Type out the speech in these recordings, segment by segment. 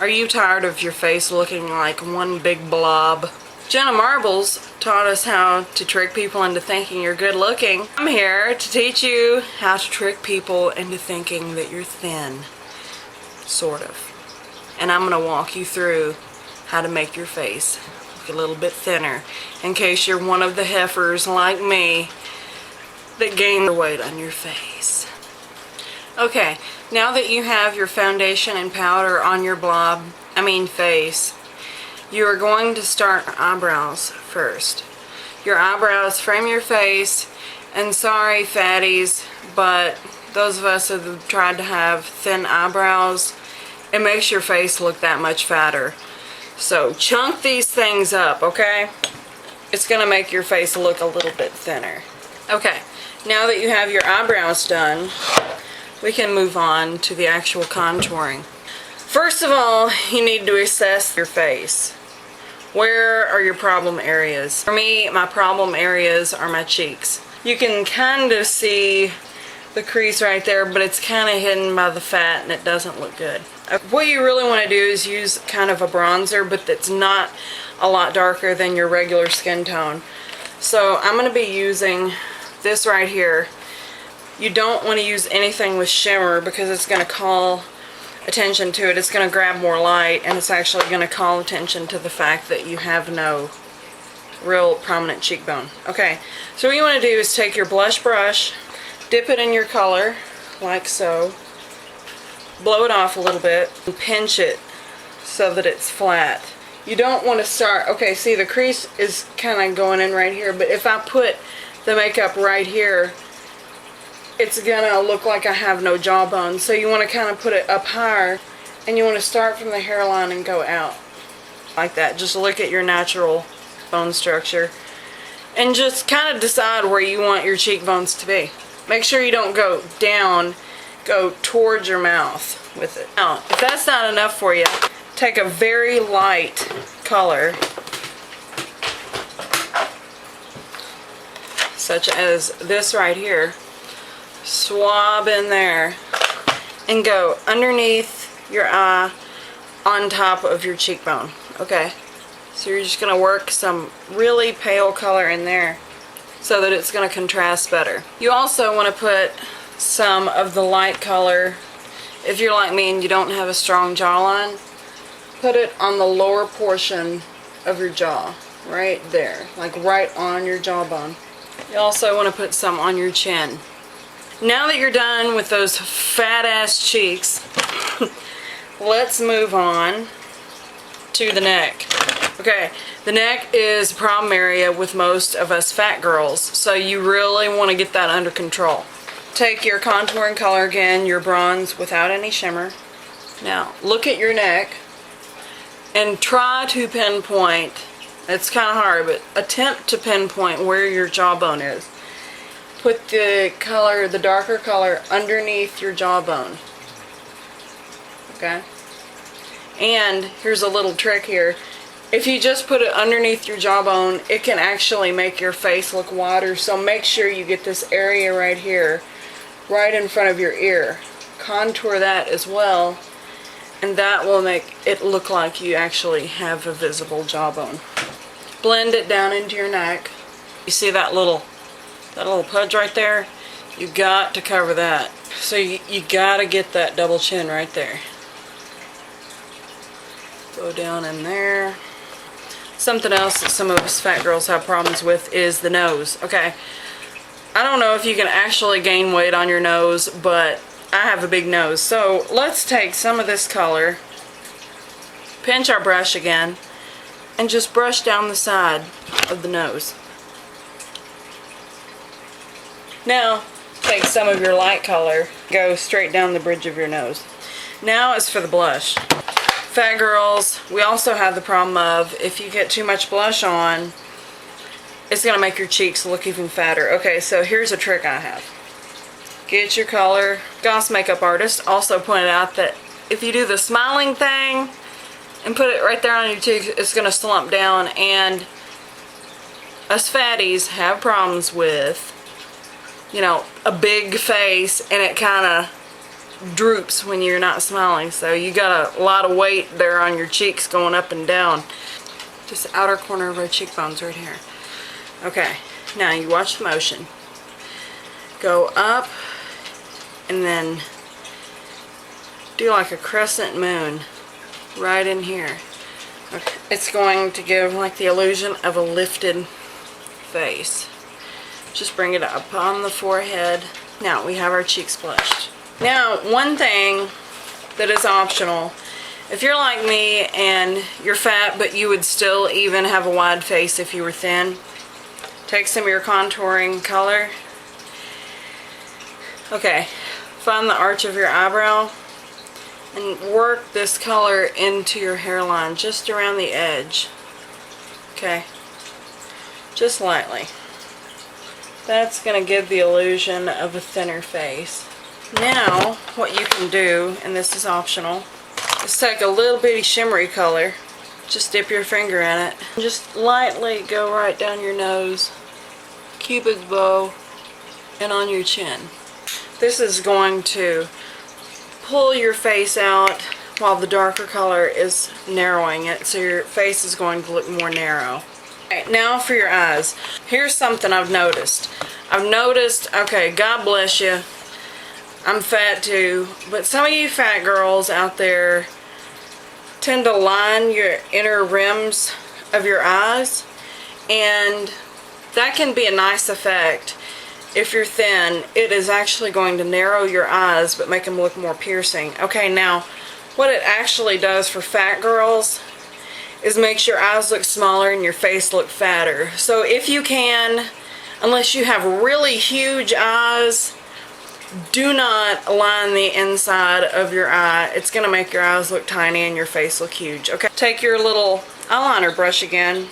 Are you tired of your face looking like one big blob? Jenna Marbles taught us how to trick people into thinking you're good looking. I'm here to teach you how to trick people into thinking that you're thin. Sort of. And I'm going to walk you through how to make your face look a little bit thinner, in case you're one of the heifers like me that gain weight on your face. Okay, now that you have your foundation and powder on your face, you are going to start eyebrows first. Your eyebrows frame your face, and sorry fatties, but those of us that have tried to have thin eyebrows, it makes your face look that much fatter. So chunk these things up, okay? It's gonna make your face look a little bit thinner. Okay, now that you have your eyebrows done, we can move on to the actual contouring. First of all, you need to assess your face. Where are your problem areas? For me, my problem areas are my cheeks. You can kind of see the crease right there, but it's kind of hidden by the fat and it doesn't look good. What you really want to do is use kind of a bronzer, but that's not a lot darker than your regular skin tone. So I'm going to be using this right here. You don't want to use anything with shimmer because it's going to call attention to it. It's going to grab more light, and it's actually going to call attention to the fact that you have no real prominent cheekbone. Okay, so what you want to do is take your blush brush, dip it in your color like so, blow it off a little bit, and pinch it so that it's flat. You don't want to start, okay, see the crease is kind of going in right here, but if I put the makeup right here, it's gonna look like I have no jawbone. So you want to kind of put it up higher, and you want to start from the hairline and go out like that. Just look at your natural bone structure and just kind of decide where you want your cheekbones to be. Make sure you don't go down, go towards your mouth with it. Now, if that's not enough for you, take a very light color such as this right here, swab in there and go underneath your eye on top of your cheekbone. Okay, so you're just going to work some really pale color in there so that it's going to contrast better. You also want to put some of the light color, if you're like me and you don't have a strong jawline, put it on the lower portion of your jaw, right there, like right on your jawbone. You also want to put some on your chin. Now that you're done with those fat ass cheeks, let's move on to the neck. Okay, the neck is a problem area with most of us fat girls, so you really want to get that under control. Take your contouring color again, your bronze without any shimmer. Now look at your neck and try to pinpoint, it's kind of hard, but attempt to pinpoint where your jawbone is. Put the color, the darker color, underneath your jawbone. Okay? And here's a little trick here. If you just put it underneath your jawbone, it can actually make your face look wider. So make sure you get this area right here, right in front of your ear. Contour that as well, and that will make it look like you actually have a visible jawbone. Blend it down into your neck. You see that little pudge right there? You got to cover that. So you got to get that double chin right there. Go down in there. Something else that some of us fat girls have problems with is the nose. Okay, I don't know if you can actually gain weight on your nose, but I have a big nose. So let's take some of this color, pinch our brush again, and just brush down the side of the nose. Now, take some of your light color, go straight down the bridge of your nose. Now is for the blush. Fat girls, we also have the problem of if you get too much blush on, it's going to make your cheeks look even fatter. Okay, so here's a trick I have. Get your color. Goss makeup artist also pointed out that if you do the smiling thing and put it right there on your cheeks, it's going to slump down, and us fatties have problems with, you know, a big face and it kind of droops when you're not smiling, so you got a lot of weight there on your cheeks going up and down. Just the outer corner of our cheekbones right here. Okay, now you watch the motion. Go up and then do like a crescent moon right in here. Okay. It's going to give like the illusion of a lifted face. Just bring it up on the forehead. Now we have our cheeks blushed. Now, one thing that is optional, if you're like me and you're fat but you would still even have a wide face if you were thin, take some of your contouring color. Okay, find the arch of your eyebrow and work this color into your hairline just around the edge. Okay, just lightly. That's going to give the illusion of a thinner face. Now, what you can do, and this is optional, is take a little bitty shimmery color, just dip your finger in it, and just lightly go right down your nose, Cupid's bow, and on your chin. This is going to pull your face out while the darker color is narrowing it, so your face is going to look more narrow. Okay, now for your eyes. Here's something I've noticed. Okay, God bless you, I'm fat too, but some of you fat girls out there tend to line your inner rims of your eyes, and that can be a nice effect. If you're thin, it is actually going to narrow your eyes but make them look more piercing. Okay, now what it actually does for fat girls is makes your eyes look smaller and your face look fatter. So if you can, unless you have really huge eyes, do not line the inside of your eye. It's going to make your eyes look tiny and your face look huge. Okay, take your little eyeliner brush again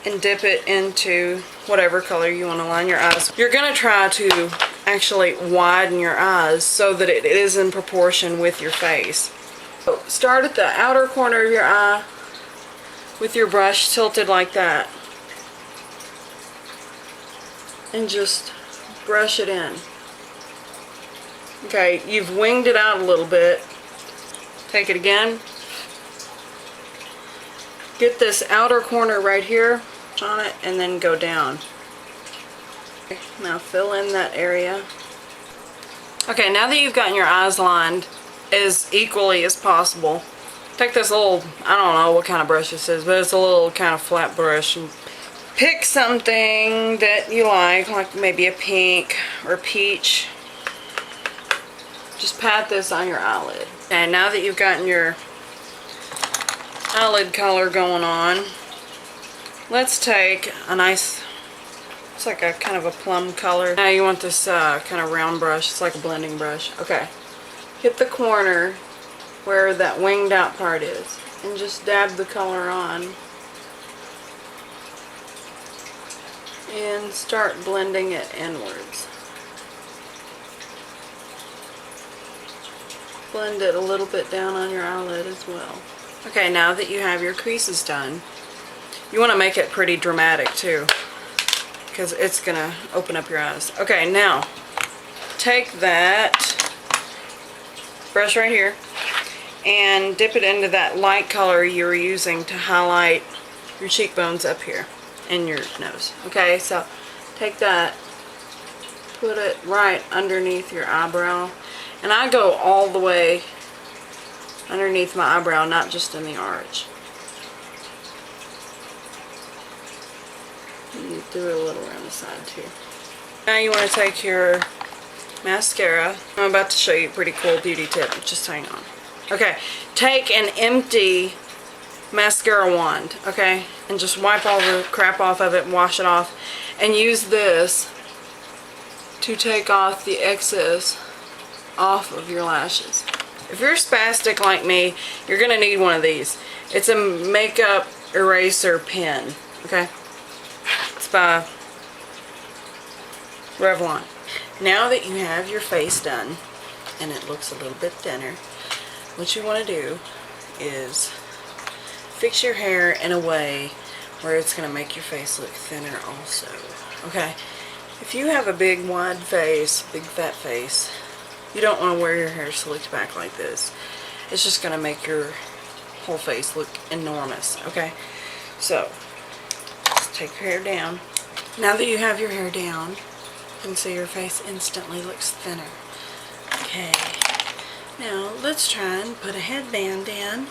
and dip it into whatever color you want to line your eyes. You're going to try to actually widen your eyes so that it is in proportion with your face. So start at the outer corner of your eye with your brush tilted like that, and just brush it in. Okay, you've winged it out a little bit. Take it again. Get this outer corner right here on it and then go down. Okay, now fill in that area. Okay, now that you've gotten your eyes lined as equally as possible, take this little, I don't know what kind of brush this is, but it's a little kind of flat brush, and pick something that you like maybe a pink or peach. Just pat this on your eyelid. And now that you've gotten your eyelid color going on, let's take a nice, it's like a kind of a plum color. Now you want this kind of round brush. It's like a blending brush. Okay, hit the corner where that winged out part is and just dab the color on and start blending it inwards. Blend it a little bit down on your eyelid as well. Okay, now that you have your creases done, you want to make it pretty dramatic too, because it's going to open up your eyes. Okay, now take that brush right here and dip it into that light color you were using to highlight your cheekbones up here and your nose. Okay, so take that, put it right underneath your eyebrow, and I go all the way underneath my eyebrow, not just in the arch. And do it a little around the side too. Now you want to take your mascara. I'm about to show you a pretty cool beauty tip. Just hang on. Okay, take an empty mascara wand, okay, and just wipe all the crap off of it and wash it off, and use this to take off the excess off of your lashes. If you're spastic like me, you're gonna need one of these. It's a makeup eraser pen, okay? It's by Revlon. Now that you have your face done and it looks a little bit thinner, what you want to do is fix your hair in a way where it's going to make your face look thinner also. Okay, if you have a big wide face, big fat face, You don't want to wear your hair slicked back like this. It's just going to make your whole face look enormous, okay? So, just take your hair down. Now that you have your hair down, you can see your face instantly looks thinner. Okay. Now, let's try and put a headband in.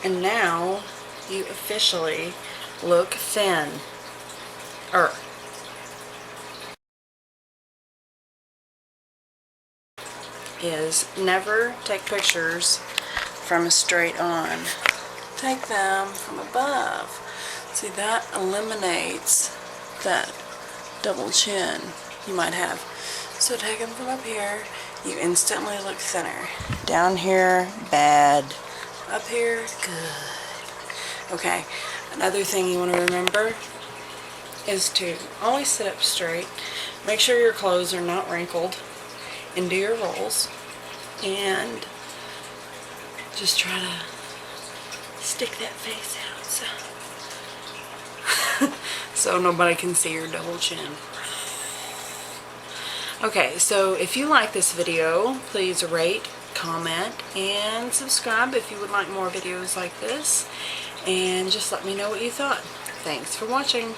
And now, you officially look thin. Is never take pictures from a straight on. Take them from above. See, that eliminates that double chin you might have. So take them from up here. You instantly look thinner. Down here, bad. Up here, good. Okay, another thing you want to remember is to always sit up straight. Make sure your clothes are not wrinkled. And do your rolls. And just try to stick that face out so nobody can see your double chin. Okay, so if you like this video, please rate, comment, and subscribe if you would like more videos like this. And just let me know what you thought. Thanks for watching.